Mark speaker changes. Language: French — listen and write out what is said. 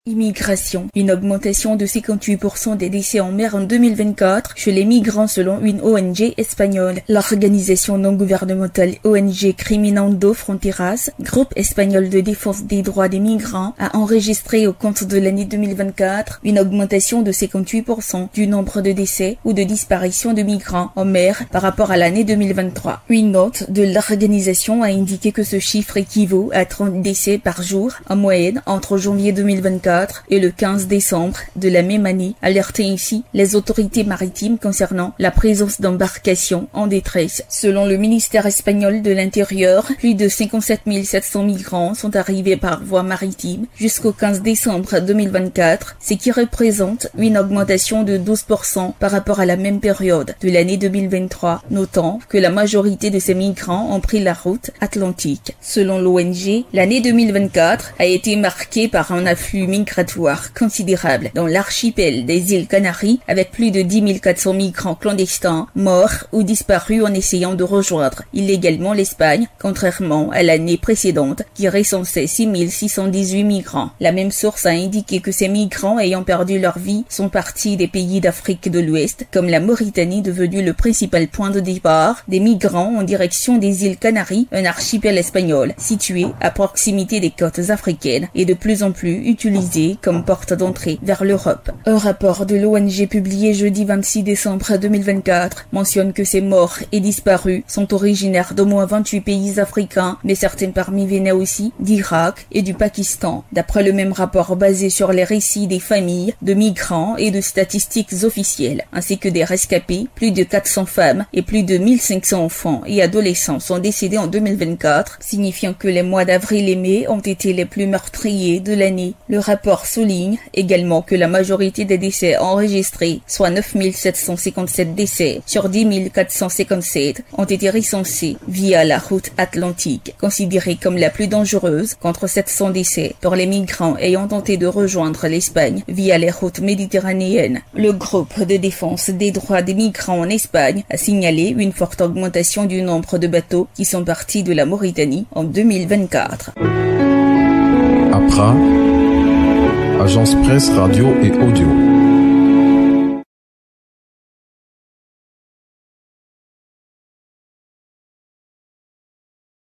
Speaker 1: Immigration. Une augmentation de 58% des décès en mer en 2024 chez les migrants selon une ONG espagnole. L'organisation non gouvernementale ONG Criminando Fronteras, groupe espagnol de défense des droits des migrants, a enregistré au compte de l'année 2024 une augmentation de 58% du nombre de décès ou de disparitions de migrants en mer par rapport à l'année 2023. Une note de l'organisation a indiqué que ce chiffre équivaut à 30 décès par jour en moyenne entre janvier 2024 et le 15 décembre de la même année, alertaient ainsi les autorités maritimes concernant la présence d'embarcations en détresse. Selon le ministère espagnol de l'Intérieur, plus de 57 700 migrants sont arrivés par voie maritime jusqu'au 15 décembre 2024, ce qui représente une augmentation de 12% par rapport à la même période de l'année 2023, notant que la majorité de ces migrants ont pris la route atlantique. Selon l'ONG, l'année 2024 a été marquée par un afflux migratoire considérable dans l'archipel des îles Canaries, avec plus de 10 400 migrants clandestins morts ou disparus en essayant de rejoindre illégalement l'Espagne, contrairement à l'année précédente qui recensait 6 618 migrants. La même source a indiqué que ces migrants ayant perdu leur vie sont partis des pays d'Afrique de l'Ouest, comme la Mauritanie devenue le principal point de départ des migrants en direction des îles Canaries, un archipel espagnol situé à proximité des côtes africaines et de plus en plus utilisé comme porte d'entrée vers l'Europe. Un rapport de l'ONG publié jeudi 26 décembre 2024 mentionne que ces morts et disparus sont originaires d'au moins 28 pays africains, mais certains parmi venaient aussi d'Irak et du Pakistan. D'après le même rapport basé sur les récits des familles, de migrants et de statistiques officielles, ainsi que des rescapés, plus de 400 femmes et plus de 1500 enfants et adolescents sont décédés en 2024, signifiant que les mois d'avril et mai ont été les plus meurtriers de l'année. Le rapport souligne également que la majorité des décès enregistrés, soit 9 757 décès sur 10 457, ont été recensés via la route atlantique, considérée comme la plus dangereuse, contre 700 décès pour les migrants ayant tenté de rejoindre l'Espagne via les routes méditerranéennes. Le groupe de défense des droits des migrants en Espagne a signalé une forte augmentation du nombre de bateaux qui sont partis de la Mauritanie en 2024.
Speaker 2: Agence Presse, Radio et Audio.